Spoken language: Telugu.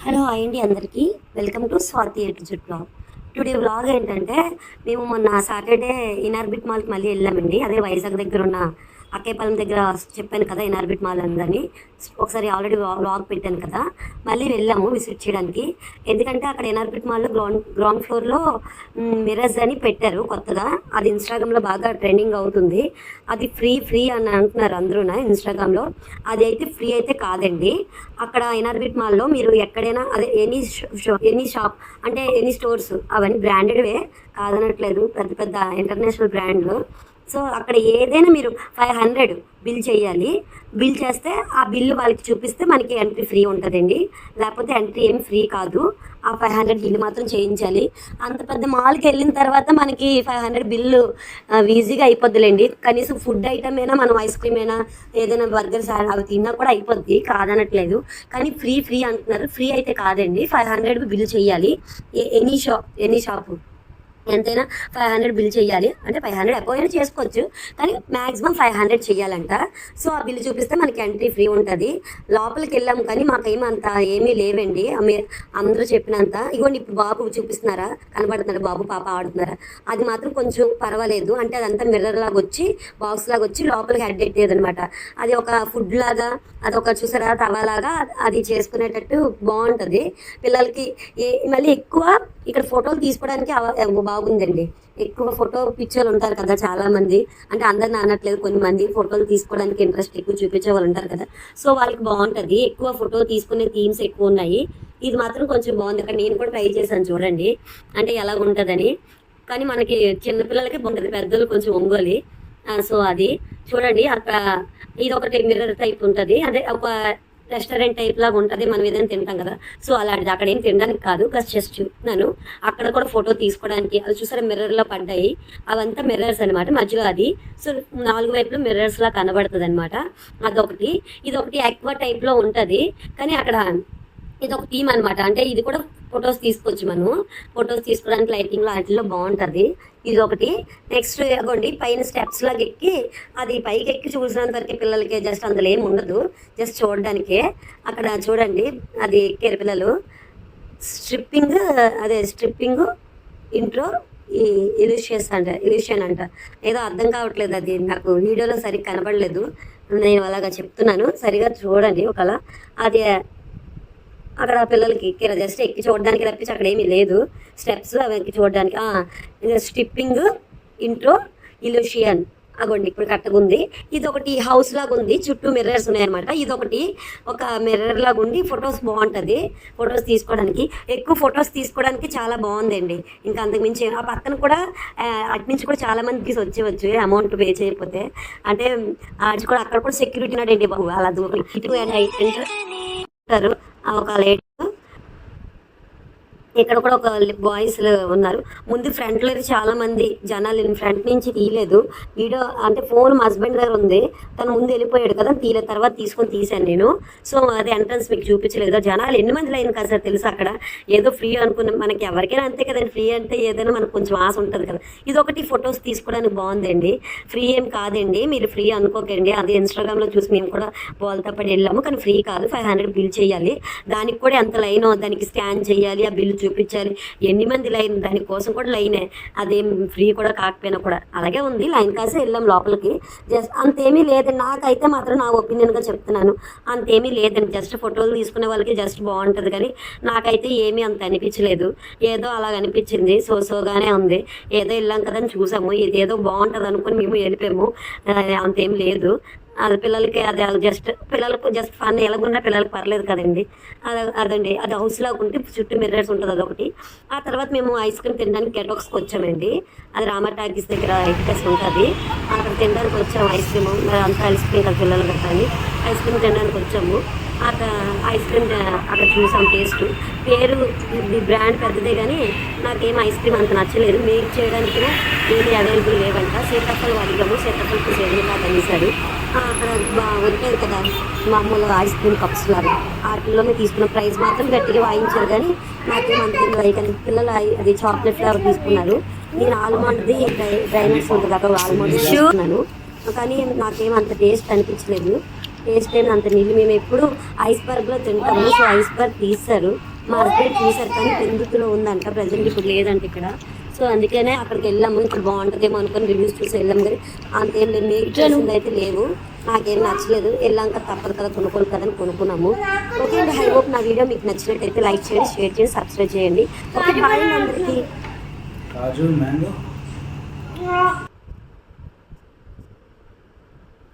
హలో హాయ్ అండి అందరికీ. వెల్కమ్ టు స్వాతి ఎటు బ్లాగ్. టుడే బ్లాగ్ ఏంటంటే మేము మొన్న సాటర్డే ఇనార్బిట్ మాల్కి మళ్ళీ వెళ్ళామండి. అదే వైజాగ్ దగ్గర ఉన్న అక్కేపాలెం దగ్గర చెప్పాను కదా ఇనార్బిట్ మాల్ ఉందని. ఒకసారి ఆల్రెడీ బ్లాగ్ పెట్టాను కదా. మళ్ళీ వెళ్ళాము విజిట్ చేయడానికి. ఎందుకంటే అక్కడ ఇనార్బిట్ మాల్లో గ్రౌండ్ ఫ్లోర్లో మిరర్స్ అని పెట్టారు కొత్తగా. అది ఇన్స్టాగ్రామ్లో బాగా ట్రెండింగ్ అవుతుంది. అది ఫ్రీ అని అంటున్నారు అందరూ ఇన్స్టాగ్రామ్లో. అది అయితే ఫ్రీ అయితే కాదండి. అక్కడ ఇనార్బిట్ మాల్లో మీరు ఎక్కడైనా అదే ఎనీ షాప్ అంటే ఎనీ స్టోర్స్ అవన్నీ బ్రాండెడ్వే కాదనట్లేదు, పెద్ద పెద్ద ఇంటర్నేషనల్ బ్రాండ్లు. సో అక్కడ ఏదైనా మీరు 500 బిల్ చేయాలి. బిల్ చేస్తే ఆ బిల్లు వాళ్ళకి చూపిస్తే మనకి ఎంట్రీ ఫ్రీ ఉంటుందండి. లేకపోతే ఎంట్రీ ఏమి ఫ్రీ కాదు. ఆ 500 బిల్లు మాత్రం చేయించాలి. అంత పెద్ద మాల్కి వెళ్ళిన తర్వాత మనకి 500 బిల్లు ఈజీగా అయిపోద్దిలేండి. కనీసం ఫుడ్ ఐటమ్ అయినా, మనం ఐస్ క్రీమ్ అయినా, ఏదైనా బర్గర్స్ అవి తిన్నా కూడా అయిపోద్ది, కాదనట్లేదు. కానీ ఫ్రీ అంటున్నారు. ఫ్రీ అయితే కాదండి, 500 బిల్ చేయాలి. ఎనీ షాపు ఎంతైనా 500 బిల్ చేయాలి. అంటే 500 అబోవ్ అయినా చేసుకోవచ్చు, కానీ మ్యాక్సిమం 500 చేయాలంట. సో ఆ బిల్లు చూపిస్తే మనకి ఎంట్రీ ఫ్రీ ఉంటుంది. లోపలికి వెళ్ళాము కానీ మాకేమంత ఏమీ లేవండి అందరూ చెప్పినంత. ఇగోండి ఇప్పుడు బాబు చూపిస్తున్నారా, కనబడుతున్నారా, బాబు పాప ఆడుతున్నారా, అది మాత్రం కొంచెం పర్వాలేదు. అంటే అదంతా మిర్రర్ లాగా వచ్చి, బాక్స్ లాగా వచ్చి లోపలికి హెడ్ ఎట్టేది అనమాట. అది ఒక ఫుడ్ లాగా, అదొక చూసారా తవాలాగా, అది చేసుకునేటట్టు బాగుంటుంది పిల్లలకి. మళ్ళీ ఎక్కువ ఇక్కడ ఫోటోలు తీసుకోవడానికి బాగుందండి. ఎక్కువ ఫోటో పిక్చర్లు ఉంటారు కదా చాలా మంది, అంటే అందరిని అనట్లేదు, కొన్ని మంది ఫోటోలు తీసుకోవడానికి ఇంట్రెస్ట్ ఎక్కువ చూపించే వాళ్ళు ఉంటారు కదా. సో వాళ్ళకి బాగుంటుంది, ఎక్కువ ఫోటో తీసుకునే థీమ్స్ ఎక్కువ ఉన్నాయి. ఇది మాత్రం కొంచెం బాగుంది. ఇక్కడ నేను కూడా ట్రై చేశాను చూడండి, అంటే ఎలా ఉంటుందని. కానీ మనకి చిన్నపిల్లలకి బాగుంటుంది, పెద్దలు కొంచెం ఒంగోలి. సో అది చూడండి. అక్కడ ఇది ఒకటి మిర్రర్ టైప్ ఉంటుంది, అదే ఒక రెస్టారెంట్ టైప్ లాగా ఉంటుంది. మనం ఏదైనా తింటాం కదా, సో అలాంటిది. అక్కడ ఏం తినడానికి కాదు, జస్ట్ చూస్తున్నాను. అక్కడ కూడా ఫోటో తీసుకోవడానికి అది చూసారా మిర్రర్లో పడ్డాయి, అవంతా మిర్రర్స్ అనమాట. మధ్యలో అది సో 4 వైపులో మిర్రర్స్ లా కనబడుతుంది అనమాట. అదొకటి. ఇదొకటి ఆక్వా టైప్లో ఉంటుంది, కానీ అక్కడ ఇదొక థీమ్ అనమాట. అంటే ఇది కూడా ఫొటోస్ తీసుకోవచ్చు, మనం ఫొటోస్ తీసుకోవడానికి లైటింగ్లో వాటిల్లో బాగుంటుంది. ఇది ఒకటి. నెక్స్ట్ ఇవ్వండి పైన స్టెప్స్ లాగా ఎక్కి, అది పైకి ఎక్కి చూసినంత వరకు పిల్లలకి జస్ట్ అందులో ఏమి ఉండదు, జస్ట్ చూడడానికే. అక్కడ చూడండి అది ఎక్కారు పిల్లలు. స్ట్రిప్పింగ్ ఇంట్రో ఇల్యూషన్ అంట. ఏదో అర్థం కావట్లేదు, అది నాకు వీడియోలో సరిగ్గా కనబడలేదు, నేను అలాగా చెప్తున్నాను, సరిగా చూడండి ఒకలా. అది అక్కడ పిల్లలకి ఎక్కిరా, జస్ట్ ఎక్కి చూడడానికి తప్పించి అక్కడ ఏమీ లేదు. స్టెప్స్ అవి ఎక్కి చూడడానికి. స్ట్రిప్పింగ్ ఇంట్రో ఇల్యూషన్ అగోండి ఇప్పుడు కట్టగుంది. ఇది ఒకటి హౌస్ లాగా ఉంది, చుట్టూ మిర్రర్స్ ఉన్నాయన్నమాట. ఇదొకటి ఒక మిర్రర్ లాగా ఉండి ఫొటోస్ బాగుంటుంది, ఫొటోస్ తీసుకోవడానికి. ఎక్కువ ఫొటోస్ తీసుకోవడానికి చాలా బాగుందండి. ఇంకా అంతకుమించి ఆ పక్కన కూడా అటుమించి కూడా చాలా మందికి వచ్చేవచ్చు అమౌంట్ పే చేయకపోతే. అంటే అది కూడా అక్కడ కూడా సెక్యూరిటీ ఉన్నాడండి బాబు. అలా అంటారు ఒక లేట్. ఇక్కడ కూడా ఒక బాయ్స్ ఉన్నారు. ముందు ఫ్రంట్లో చాలా మంది జనాలు, ఫ్రంట్ నుంచి తీయలేదు వీడియో. అంటే ఫోన్ మా హస్బెండ్ దగ్గర ఉంది, తను ముందు వెళ్ళిపోయాడు కదా, తీయలేదు. తర్వాత తీసాను నేను. సో అది ఎంట్రన్స్ మీకు చూపించలేదు. జనాలు ఎన్ని మంది లైన్ కాదు సార్ తెలుసు. అక్కడ ఏదో ఫ్రీ అనుకున్నాం, మనకి ఎవరికైనా అంతే కదండి. ఫ్రీ అంటే ఏదైనా మనకు కొంచెం ఆశ ఉంటుంది కదా. ఇది ఒకటి ఫొటోస్ తీసుకోవడానికి బాగుందండి. ఫ్రీ ఏం కాదండి, మీరు ఫ్రీ అనుకోకండి. అది ఇన్స్టాగ్రామ్లో చూసి మేము కూడా బోల్తా పడి వెళ్ళాము, కానీ ఫ్రీ కాదు. 500 బిల్ చేయాలి. దానికి కూడా ఎంత లైన్, దానికి స్కాన్ చేయాలి, ఆ బిల్లు చూపించాలి. ఎన్ని మంది లైన్, దానికోసం కూడా లైనే. అదేం ఫ్రీ కూడా కాకపోయినా కూడా అలాగే ఉంది. లైన్ కాసే వెళ్ళాం లోపలికి. జస్ట్ అంతేమీ లేదండి. నాకైతే మాత్రం నా ఒపీనియన్గా చెప్తున్నాను, అంతేమీ లేదండి. జస్ట్ ఫోటోలు తీసుకునే వాళ్ళకి జస్ట్ బాగుంటుంది, కానీ నాకైతే ఏమీ అంత అనిపించలేదు. ఏదో అలాగ అనిపించింది, సోగానే ఉంది. ఏదో వెళ్ళాం కదా అని చూసాము, ఇదేదో బాగుంటుంది అనుకుని మేము వెళ్ళిపోయాము. అంతేం లేదు. అది పిల్లలకి అది పిల్లలకు జస్ట్ ఫన్ ఎలాగున్నా పిల్లలకి పర్లేదు కదండి. అదండి అది హౌస్ లాగా ఉంటే చుట్టూ మిర్రర్స్ ఉంటుంది, అదొకటి. ఆ తర్వాత మేము ఐస్ క్రీమ్ తినడానికి గెటాక్స్కి వచ్చామండి. అది రామా టాకీస్ దగ్గర ఎక్స్ప్రెస్ ఉంటుంది, అక్కడ తినడానికి వచ్చాము. ఐస్ క్రీమ్ అంతా ఐస్ క్రీమ్ కదా పిల్లలు కట్టాలి, ఐస్ క్రీమ్ తినడానికి వచ్చాము. అక్కడ ఐస్ క్రీమ్ అక్కడ చూసాం. టేస్ట్ పేరు ఇది బ్రాండ్ పెద్దదే, కానీ నాకేం ఐస్ క్రీమ్ అంత నచ్చలేదు. మేక్ చేయడానికి ఏది అవైలబుల్ లేవంట. సీతాఫలం అడిగాము, సీతాఫలం సేవలు కాదు అనేసాడు. అక్కడ ఉంటాయి కదా మామూలు ఐస్ క్రీమ్ కప్స్ లాగా, వాటిల్లోనే తీసుకున్న. ప్రైస్ మాత్రం గట్టిగా వాయించారు, కానీ నాకేం అంత కానీ పిల్లలు అది చాక్లెట్ ఫ్లేవర్ తీసుకున్నారు. నేను ఆల్మండ్ది డ్రైనట్స్ ఉంటుంది అక్కడ ఆల్మండ్ తీసుకున్నాను, కానీ నాకేం అంత టేస్ట్ అనిపించలేదు. టేస్ట్ అయినా అంత నీళ్ళు. మేము ఎప్పుడు ఐస్బర్గ్లో తింటాము. సో ఐస్బర్గ్ తీస్తారు, మా హస్బెండ్ తీసారు, కానీ పెందుతులో ఉందంట ప్రజెంట్, ఇప్పుడు లేదంట ఇక్కడ. సో అందుకనే అక్కడికి వెళ్ళాము, ఇక్కడ బాగుంటుందేమో అనుకుని రివ్యూస్ చూసి వెళ్ళాము, కానీ అంతేం లేదు, మేక్ చేసింది అయితే లేవు, నాకేం నచ్చలేదు. వెళ్ళాక తప్పదు కదా కొనుక్కోవాలి కదా అని కొనుక్కున్నాము. ఓకే అండి, ఐ హోప్ నా వీడియో మీకు నచ్చినట్టయితే లైక్ చేయండి, షేర్ చేయండి, సబ్స్క్రైబ్ చేయండి. ఓకే బాయ్ అందరికీ.